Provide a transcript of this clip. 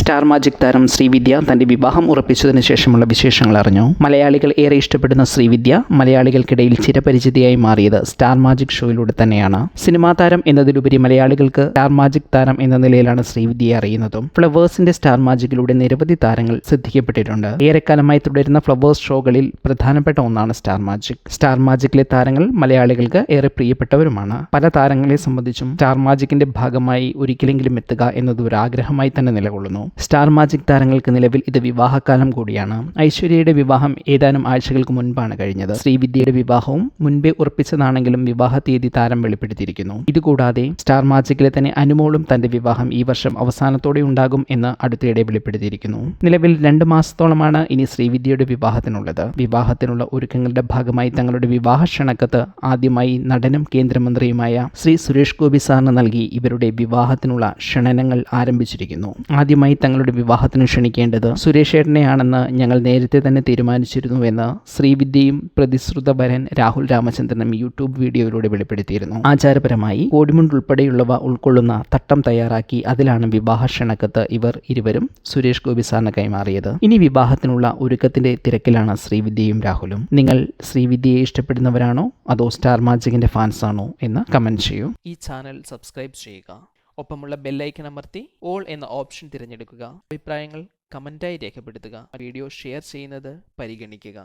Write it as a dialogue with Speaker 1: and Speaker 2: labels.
Speaker 1: Star magic താരം ശ്രീവിദ്യ തന്റെ വിവാഹം ഉറപ്പിച്ചതിന് ശേഷമുള്ള വിശേഷങ്ങൾ അറിഞ്ഞു. മലയാളികൾ ഏറെ ഇഷ്ടപ്പെടുന്ന ശ്രീവിദ്യ മലയാളികൾക്കിടയിൽ ചിരപരിചിതയായി മാറിയത് സ്റ്റാർ മാജിക് ഷോയിലൂടെ തന്നെയാണ്. സിനിമാ താരം എന്നതിലുപരി മലയാളികൾക്ക് സ്റ്റാർ മാജിക് താരം എന്ന നിലയിലാണ് ശ്രീവിദ്യയെ അറിയുന്നതും. ഫ്ലവേഴ്സിന്റെ സ്റ്റാർ മാജിക്കിലൂടെ നിരവധി താരങ്ങൾ ശ്രദ്ധിക്കപ്പെട്ടിട്ടുണ്ട്. ഏറെക്കാലമായി തുടരുന്ന ഫ്ലവേഴ്സ് ഷോകളിൽ പ്രധാനപ്പെട്ട ഒന്നാണ് സ്റ്റാർ മാജിക്. സ്റ്റാർ മാജിക്കിലെ താരങ്ങൾ മലയാളികൾക്ക് ഏറെ പ്രിയപ്പെട്ടവരുമാണ്. പല താരങ്ങളെ സംബന്ധിച്ചും സ്റ്റാർ മാജിക്കിന്റെ ഭാഗമായി ഒരിക്കലെങ്കിലും എത്തുക എന്നത് ഒരു ആഗ്രഹമായി തന്നെ നിലകൊള്ളുന്നു. സ്റ്റാർ മാജിക് താരങ്ങൾക്ക് നിലവിൽ ഇത് വിവാഹകാലം കൂടിയാണ്. ഐശ്വര്യയുടെ വിവാഹം ഏതാനും ആഴ്ചകൾക്ക് മുൻപാണ് കഴിഞ്ഞത്. ശ്രീവിദ്യയുടെ വിവാഹവും മുൻപേ ഉറപ്പിച്ചതാണെങ്കിലും വിവാഹ തീയതി താരം വെളിപ്പെടുത്തിയിരിക്കുന്നു. ഇതുകൂടാതെ സ്റ്റാർ മാജിക്കിലെ തന്നെ അനുമോളും തന്റെ വിവാഹം ഈ വർഷം അവസാനത്തോടെ ഉണ്ടാകും എന്ന് അടുത്തിടെ വെളിപ്പെടുത്തിയിരിക്കുന്നു. നിലവിൽ 2 മാസത്തോളമാണ് ഇനി ശ്രീവിദ്യയുടെ വിവാഹത്തിനുള്ളത്. വിവാഹത്തിനുള്ള ഒരുക്കങ്ങളുടെ ഭാഗമായി തങ്ങളുടെ വിവാഹ ക്ഷണക്കത്ത് ആദ്യമായി നടനും കേന്ദ്രമന്ത്രിയുമായ ശ്രീ സുരേഷ് ഗോപി സാറിന് നൽകി ഇവരുടെ വിവാഹത്തിനുള്ള ക്ഷണനങ്ങൾ ആരംഭിച്ചിരിക്കുന്നു. ആദ്യമായി തങ്ങളുടെ വിവാഹത്തിന് ക്ഷണിക്കേണ്ടത് സുരേഷ് ഏട്ടനെയാണെന്ന് ഞങ്ങൾ നേരത്തെ തന്നെ തീരുമാനിച്ചിരുന്നുവെന്ന് ശ്രീവിദ്യയും പ്രതിശ്രുത വരൻ രാഹുൽ രാമചന്ദ്രനും യൂട്യൂബ് വീഡിയോയിലൂടെ വെളിപ്പെടുത്തിയിരുന്നു. ആചാരപരമായി കോടിമുണ്ട് ഉൾപ്പെടെയുള്ളവ ഉൾക്കൊള്ളുന്ന തട്ടം തയ്യാറാക്കി അതിലാണ് വിവാഹ ക്ഷണക്കത്ത് ഇവർ ഇരുവരും സുരേഷ് ഗോപി സാറിന് കൈമാറിയത്. ഇനി വിവാഹത്തിനുള്ള ഒരുക്കത്തിന്റെ തിരക്കിലാണ് ശ്രീവിദ്യയും രാഹുലും. നിങ്ങൾ ശ്രീവിദ്യയെ ഇഷ്ടപ്പെടുന്നവരാണോ അതോ സ്റ്റാർ മാജിക്കിന്റെ ഫാൻസ് ആണോ എന്ന് കമന്റ് ചെയ്യൂ.
Speaker 2: ഈ ചാനൽ സബ്സ്ക്രൈബ് ചെയ്യുക. ഒപ്പമുള്ള ബെല്ലൈക്കൺ അമർത്തി ഓൾ എന്ന ഓപ്ഷൻ തിരഞ്ഞെടുക്കുക. അഭിപ്രായങ്ങൾ കമന്റായി രേഖപ്പെടുത്തുക. വീഡിയോ ഷെയർ ചെയ്യുന്നത് പരിഗണിക്കുക.